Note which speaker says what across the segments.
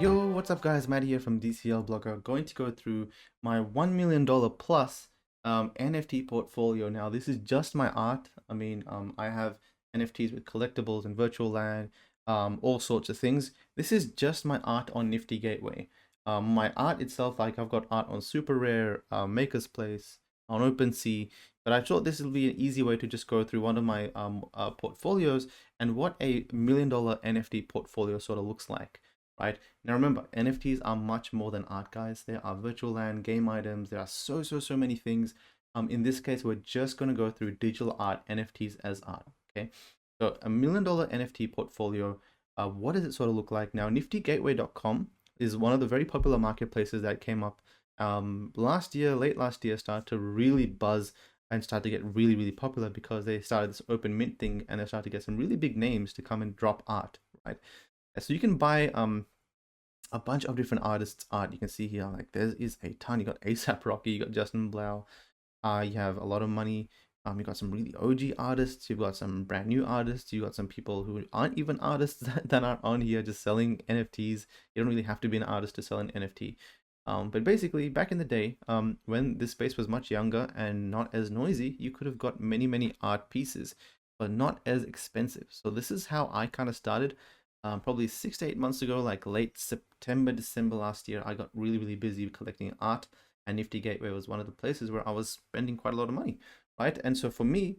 Speaker 1: Yo, what's up guys? Matt here from DCL Blogger. Going to go through my $1 million plus NFT portfolio. Now, this is just my art. I have NFTs with collectibles and virtual land, all sorts of things. This is just my art on Nifty Gateway. My art itself, like I've got art on Super Rare, Maker's Place, on OpenSea, but I thought this will be an easy way to just go through one of my portfolios and what a $1 million NFT portfolio sort of looks like. Right? Now remember, NFTs are much more than art, guys. There are virtual land, game items. There are so many things. In this case, we're just going to go through digital art, NFTs as art. Okay. So $1 million NFT portfolio. What does it sort of look like? Now, niftygateway.com is one of the very popular marketplaces that came up last year, late last year, started to really buzz and start to get really popular because they started this open mint thing and they started to get some really big names to come and drop art, right? So you can buy a bunch of different artists' art. You can see here, like there is a ton. You got ASAP Rocky, you got Justin Blau. You have a lot of money. You got some really OG artists. You've got some brand new artists. You got some people who aren't even artists that are on here just selling NFTs. You don't really have to be an artist to sell an NFT. But basically, back in the day, when this space was much younger and not as noisy, you could have got many art pieces, but not as expensive. So this is how I kind of started. Probably 6 to 8 months ago, like late September, December last year, I got really busy collecting art, and Nifty Gateway was one of the places where I was spending quite a lot of money, right? And so for me,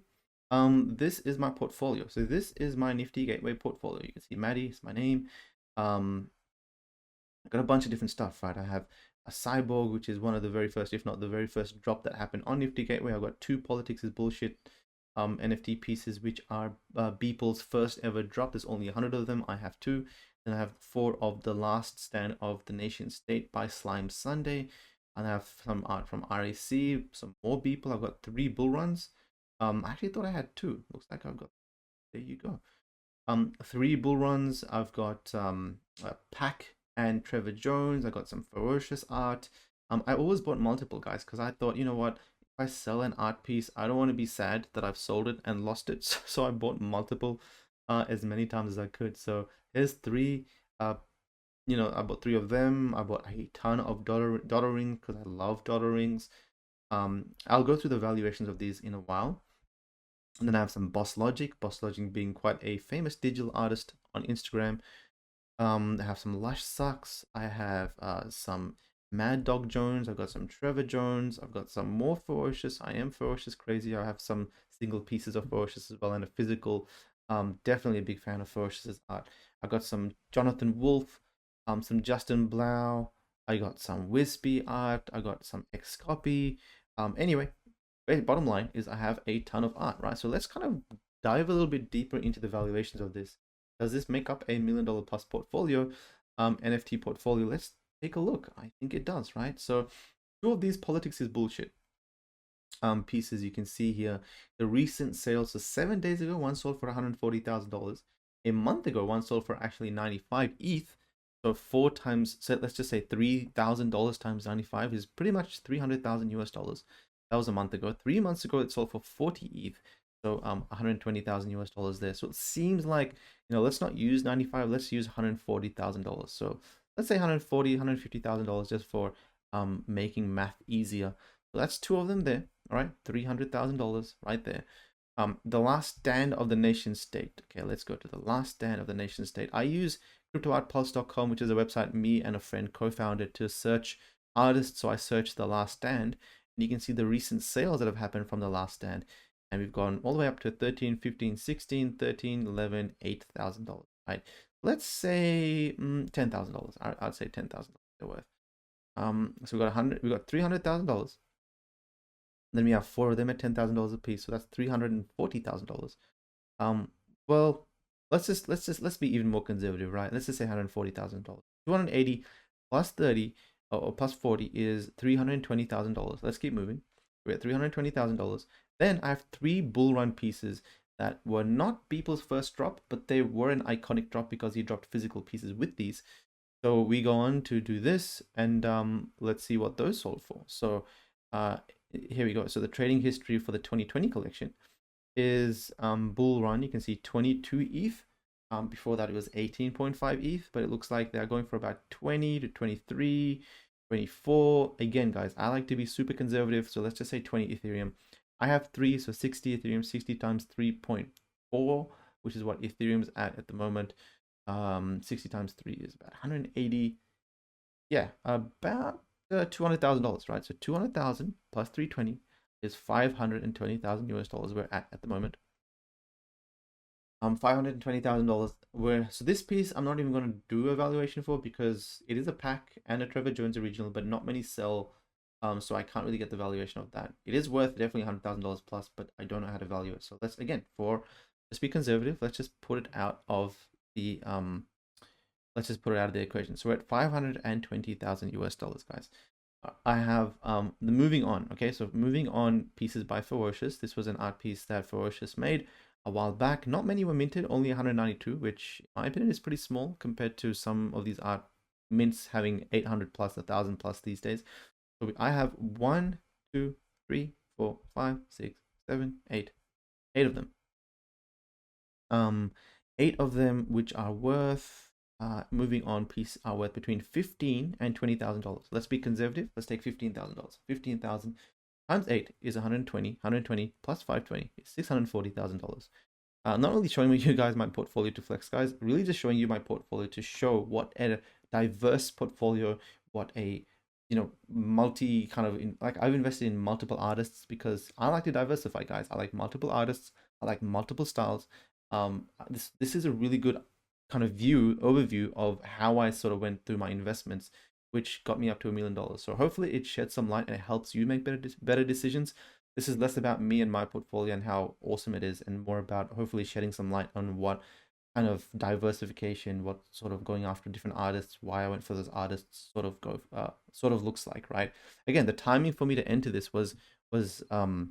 Speaker 1: this is my portfolio. So this is my Nifty Gateway portfolio. You can see Maddie is my name. I got a bunch of different stuff, right? I have a cyborg, which is one of the very first, if not the very first drop that happened on Nifty Gateway. I've got two Politics is Bullshit NFT pieces, which are Beeple's first ever drop. There's only 100 of them. I have two. Then I have 4 of The Last Stand of the Nation State by Slime Sunday. And I have some art from RAC, some more Beeple. I've got 3 bull runs. I actually thought I had 2. Looks like I've got, there you go. 3 bull runs. I've got Pack and Trevor Jones. I got some ferocious art. I always bought multiple, guys, because I thought, you know what, if I sell an art piece, I don't want to be sad that I've sold it and lost it. So I bought multiple as many times as I could. So here's 3. I bought 3 of them. I bought a ton of dollar rings because I love dollar rings. I'll go through the valuations of these in a while. And then I have some Boss Logic being quite a famous digital artist on Instagram. I have some Lush Sucks. I have some Mad Dog Jones. I've got some Trevor Jones. I've got some more Ferocious. I am Ferocious crazy. I have some single pieces of Ferocious as well and a physical. Definitely a big fan of Ferocious's art. I got some Jonathan Wolf, some Justin Blau. I got some Wispy art. I got some X Copy. Anyway, bottom line is I have a ton of art, right? So let's kind of dive a little bit deeper into the valuations of this. Does this make up a $1 million plus portfolio, NFT portfolio? Let's take a look. I think it does, right? So 2 of these Politics is Bullshit pieces you can see here. The recent sales, so 7 days ago, one sold for $140,000. A month ago, one sold for actually 95 ETH. So 4 times, so let's just say $3,000 times 95 is pretty much 300,000 US dollars. That was a month ago. 3 months ago, it sold for 40 ETH. So 120,000 US dollars there. So it seems like, let's not use 95, let's use $140,000. So let's say $150,000 just for making math easier. So that's 2 of them there. All right, $300,000 right there. The Last Stand of the Nation State. Okay, let's go to The Last Stand of the Nation State. I use cryptoartpulse.com, which is a website me and a friend co-founded to search artists. So I searched The Last Stand, and you can see the recent sales that have happened from The Last Stand. And we've gone all the way up to 13, 15, 16, 13, 11, $8,000, right? Let's say $10,000. I'd say $10,000 worth. So we got $300,000. Then we have 4 of them at $10,000 a piece, so that's $340,000. Well, let's be even more conservative, right? Let's just say $140,000. 280 plus 30 or plus 40 is $320,000. Let's keep moving. We're at $320,000. Then I have 3 bull run pieces that were not Beeple's first drop, but they were an iconic drop because he dropped physical pieces with these. So we go on to do this, and let's see what those sold for. So here we go. So the trading history for the 2020 collection is bull run. You can see 22 ETH. Before that, it was 18.5 ETH, but it looks like they're going for about 20 to 23, 24. Again, guys, I like to be super conservative, so let's just say 20 Ethereum. I have 3, so 60 Ethereum, 60 times 3.4, which is what Ethereum's at the moment. 60 times 3 is about 180. Yeah, about $200,000, right? So 200,000 plus 320 is 520,000 US dollars we're at the moment. $520,000. Where so this piece I'm not even going to do a valuation for because it is a pack and a Trevor Jones original, but not many sell. So I can't really get the valuation of that. It is worth definitely $100,000 plus, but I don't know how to value it. So let's again let's be conservative. Let's just put it out of the let's just put it out of the equation. So we're at 520,000 US dollars, guys. I have the moving on. Okay, so moving on pieces by Ferocious. This was an art piece that Ferocious made a while back. Not many were minted, only 192, which in my opinion is pretty small compared to some of these art mints having 800 plus, 1,000 plus these days. So I have 1, 2, 3, 4, 5, 6, 7, 8 of them. 8 of them which are worth moving on piece are worth between $15,000 and $20,000. Let's be conservative. Let's take $15,000. 15,000 times 8 is 120. 120 plus 520 is $640,000. Not only showing you guys my portfolio to flex, guys, really just showing you my portfolio to show what a diverse portfolio, what a multi kind of like I've invested in multiple artists because I like to diversify, guys. I like multiple artists. I like multiple styles. This is a really good kind of overview of how I sort of went through my investments, which got me up to $1 million. So hopefully it sheds some light and it helps you make better decisions. This is less about me and my portfolio and how awesome it is, and more about hopefully shedding some light on what kind of diversification, what sort of going after different artists, why I went for those artists sort of looks like, right? Again, the timing for me to enter this was good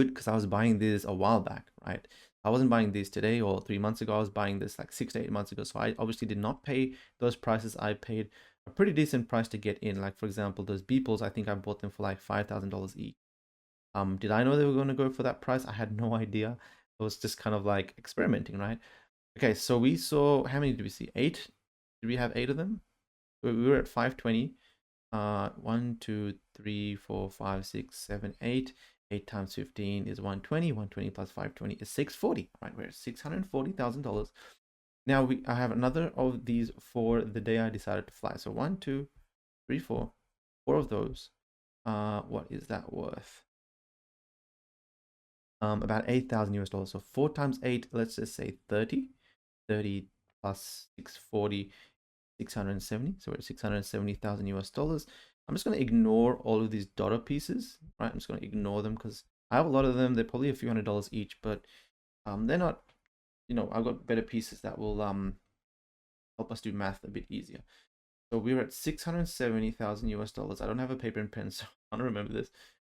Speaker 1: because I was buying this a while back, right? I wasn't buying these today or 3 months ago. I was buying this like 6 to 8 months ago. So I obviously did not pay those prices. I paid a pretty decent price to get in. Like for example, those Beeples, I think I bought them for like $5,000 each. Did I know they were going to go for that price? I had no idea. I was just kind of like experimenting, right? Okay, so we saw, how many did we see? 8? Did we have 8 of them? We were at 520. 1, 2, 3, 4, 5, 6, 7, 8. 8 times 15 is 120. 120 plus 520 is 640. Right, we're at $640,000. Now I have another of these for the day I decided to fly. So 1, 2, 3, 4 of those. What is that worth? About 8,000 US dollars. So 4 times 8, let's just say 30. 30 plus 640, 670. So we're at 670,000 US dollars. I'm just going to ignore all of these dollar pieces, right? I'm just going to ignore them because I have a lot of them. They're probably a few $100s each, but they're not, I've got better pieces that will help us do math a bit easier. So we're at 670,000 US dollars. I don't have a paper and pen, so I don't remember this.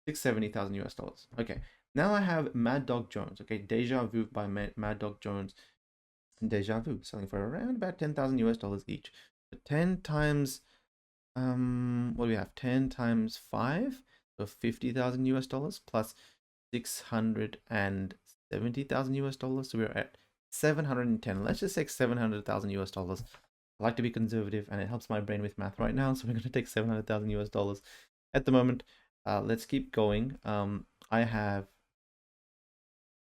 Speaker 1: 670,000 US dollars. Okay. Now I have Mad Dog Jones. Okay. Deja Vu by Mad Dog Jones. Deja Vu selling for around about 10,000 US dollars each. So 10 times, what do we have? 10 times 5, so 50,000 US dollars plus 670,000 US dollars. So we're at 710. Let's just take 700,000 US dollars. I like to be conservative and it helps my brain with math right now. So we're going to take 700,000 US dollars at the moment. Let's keep going. I have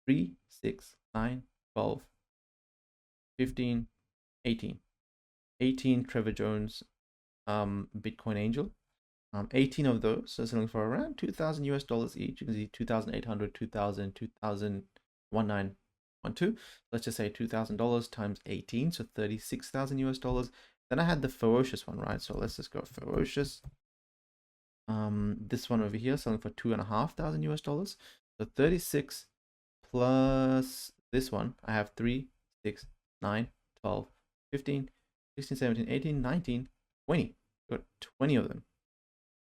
Speaker 1: 3, 6, 9, 12, 15, 18. 18 Trevor Jones Bitcoin Angel. 18 of those, so selling for around 2,000 US dollars each. You can see 2,800, 2,000, 2,000, 1912. Let's just say $2,000 times 18, so 36,000 US dollars. Then I had the Ferocious one, right? So let's just go Ferocious. This one over here selling for 2,500 US dollars. So 36 plus this one, I have 3, 6, 9, 12, 15, 16, 17, 18, 19, 20. Got 20 of them.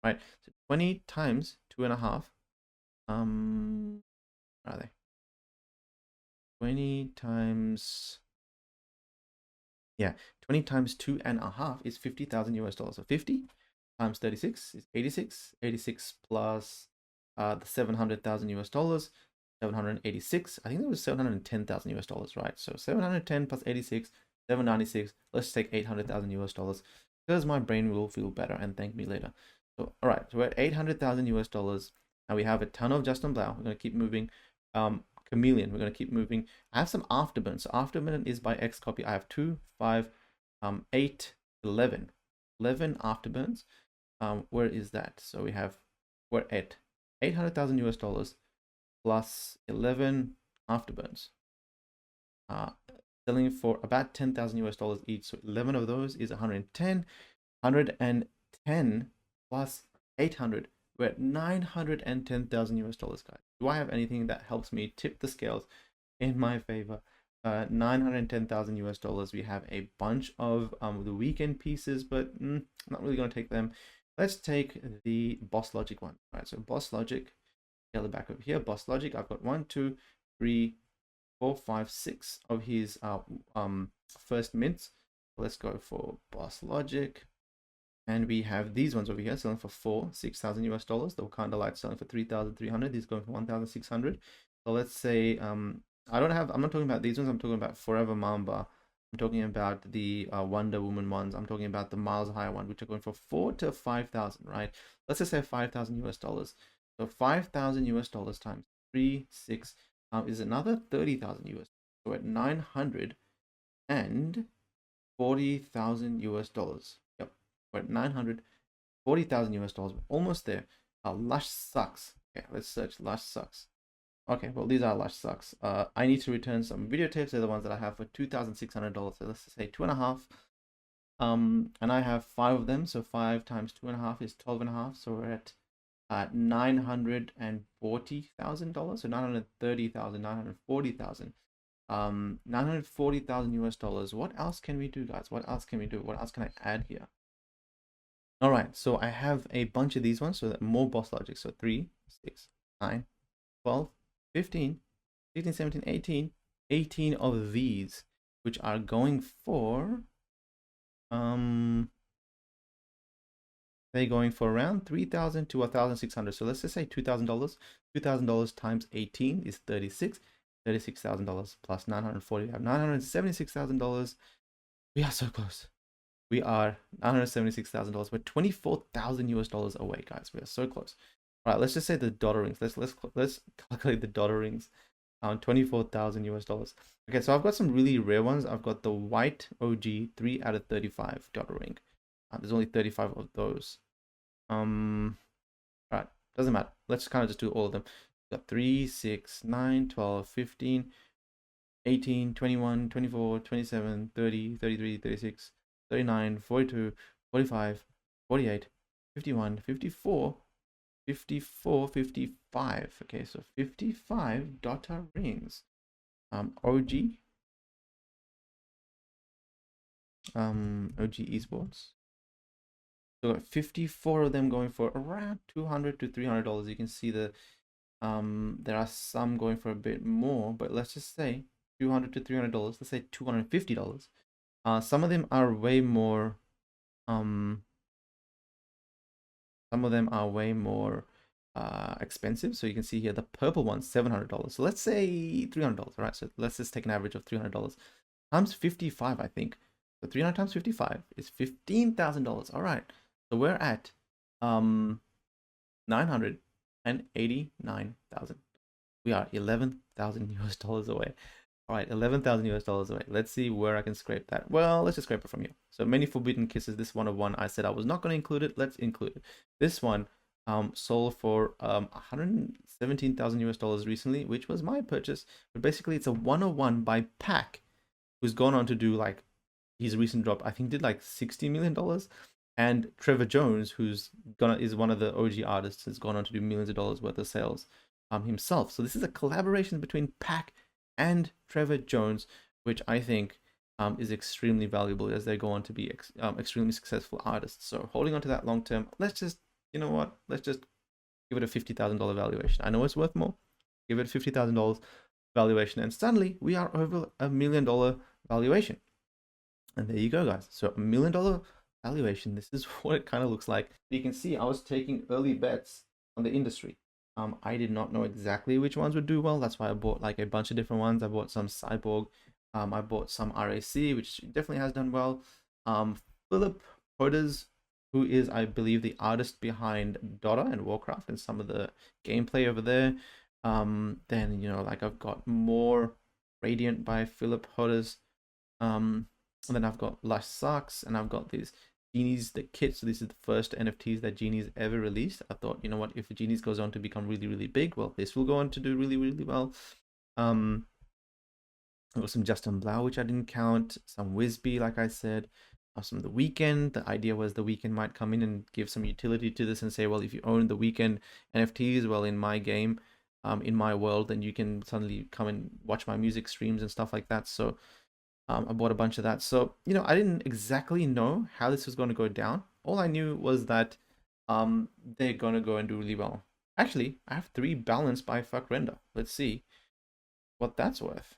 Speaker 1: Right, so 20 times 2.5. Where are they? 20 times, yeah, 20 times 2.5 is 50,000 US dollars. So 50 times 36 is 86. 86 plus the 700,000 US dollars. 786. I think it was 710,000 US dollars, right? So 710 plus 86, 796. Let's take 800,000 US dollars because my brain will feel better and thank me later. So, all right, so we're at 800,000 US dollars. And we have a ton of Justin Blau. We're going to keep moving. Chameleon, we're going to keep moving. I have some afterburn. So afterburn is by X copy. I have 2, 5, 8, 11. 11 afterburns. Where is that? So we're at 800,000 US dollars plus 11 afterburns. Selling for about 10,000 US dollars each. So 11 of those is 110. 110 plus 800. We're at 910,000 US dollars, guys. Do I have anything that helps me tip the scales in my favor? 910,000 US dollars. We have a bunch of the weekend pieces, but I'm not really going to take them. Let's take the Boss Logic one. All right, so Boss Logic, scale it back over here. Boss Logic, I've got 1, 2, 3, 4, 5, 6 of his first mints. Let's go for Boss Logic. And we have these ones over here selling for 6,000 US dollars. The Wakanda Light selling for 3,300. These going for 1,600. So let's say I'm not talking about these ones. I'm talking about Forever Mamba. I'm talking about the Wonder Woman ones. I'm talking about the Miles Higher one, which are going for 4,000 to 5,000, right? Let's just say 5,000 US dollars. So 5,000 US dollars times 3, 6 is another 30,000 US. So at 940,000 US dollars. Yep, we're at 940,000 US dollars. We're almost there. Lush sucks. Okay, let's search Lush sucks. Okay, well, these are Lush sucks. I need to return some videotapes. They're the ones that I have for $2,600. So let's say 2.5. And I have 5 of them. So 5 times 2.5 is 12.5. So we're at $940,000. So 930,000, 940,000. 940,000 US dollars. What else can we do, guys? What else can we do? What else can I add here? All right, so I have a bunch of these ones. So that more Boss Logic. So 3, 6, 9, 12, 15, 16, 17, 18. 18 of these, which are going for they're going for around 3,000 to 1,600. So let's just say $2,000. $2,000 times 18 is 36. $36,000 plus 940. We have $976,000. We are so close. We are $976,000. We're 24,000 US dollars away, guys. We are so close. All right, let's just say the dollar rings. Let's calculate the dollar rings. 24,000 US dollars. Okay, so I've got some really rare ones. I've got the white OG 3 out of 35 dollar ring. There's only 35 of those. Right, doesn't matter. Let's kind of just do all of them. We've got 3, 6, 9, 12, 15, 18, 21, 24, 27, 30, 33, 36, 39, 42, 45, 48, 51, 54, 54, 55. Okay, so 55 Dota rings. OG Esports. So got 54 of them going for around $200 to $300. You can see the there are some going for a bit more, but let's just say $200 to $300. Let's say $250. Some of them are way more expensive. So you can see here the purple one, $700. So let's say $300. All right, so let's just take an average of $300 times 55, I think. So 300 times 55 is $15,000. All right, so we're at 989,000. We are 11,000 US dollars away. All right, 11,000 US dollars away. Let's see where I can scrape that. Well, let's just scrape it from here. So many forbidden kisses. This one of one. I said I was not going to include it. Let's include it. This one sold for 117,000 US dollars recently, which was my purchase. But basically, it's a 101 by Pac, who's gone on to do like his recent drop. I think did like $60 million. And Trevor Jones, who's is one of the OG artists, has gone on to do millions of dollars worth of sales himself. So this is a collaboration between Pac and Trevor Jones, which I think is extremely valuable as they go on to be extremely successful artists. So holding on to that long term, let's just, you know what? Let's just give it a $50,000 valuation. I know it's worth more. Give it a $50,000 valuation, and suddenly we are over $1 million valuation. And there you go, guys. So $1 million valuation. This is what it kind of looks like. You can see I was taking early bets on the industry. I did not know exactly which ones would do well. That's why I bought like a bunch of different ones. I bought some Cyborg. I bought some RAC, which definitely has done well. Philip Hoders, who is, I believe, the artist behind Dota and Warcraft and some of the gameplay over there. Then, like I've got more Radiant by Philip Hoders. And then I've got Lush Socks, and I've got these Genies, the kit. So this is the first NFTs that Genies ever released. I thought, you know what, if Genies goes on to become really, really big, well, this will go on to do really, really well. I got some Justin Blau, which I didn't count, some Wisby, like I said, some of the Weekend. The idea was the Weekend might come in and give some utility to this and say, well, if you own the Weekend NFTs, well, in my game, in my world, then you can suddenly come and watch my music streams and stuff like that. So I bought a bunch of that. So, I didn't exactly know how this was going to go down. All I knew was that they're going to go and do really well. Actually, I have 3 balanced by fuck render. Let's see what that's worth.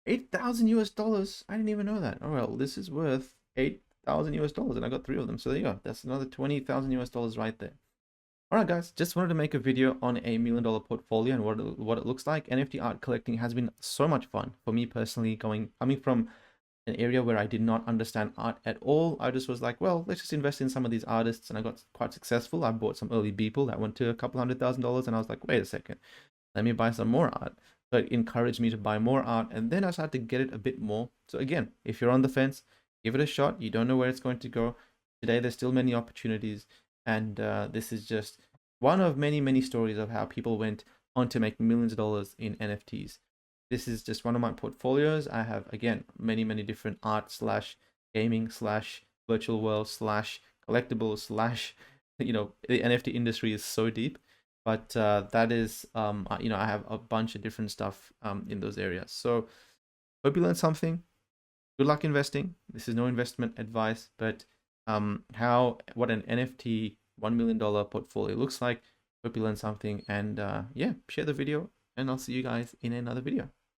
Speaker 1: 8,000 US dollars. I didn't even know that. Oh, well, this is worth 8,000 US dollars, and I got 3 of them. So there you go. That's another 20,000 US dollars right there. All right, guys, just wanted to make a video on a $1 million portfolio and what it looks like. NFT art collecting has been so much fun for me personally, coming from an area where I did not understand art at all. I just was like, well, let's just invest in some of these artists, and I got quite successful. I bought some early people that went to a couple $100,000, and I was like, wait a second, let me buy some more art. So it encouraged me to buy more art, and then I started to get it a bit more. So again, if you're on the fence, give it a shot. You don't know where it's going to go. Today, there's still many opportunities, and this is just one of many, many stories of how people went on to make millions of dollars in NFTs. This is just one of my portfolios. I have, again, many, many different art slash gaming slash virtual world slash collectibles slash, the NFT industry is so deep. But that is, I have a bunch of different stuff in those areas. So hope you learned something. Good luck investing. This is no investment advice, but what an NFT $1 million portfolio looks like. Hope you learned something, and yeah, share the video, and I'll see you guys in another video.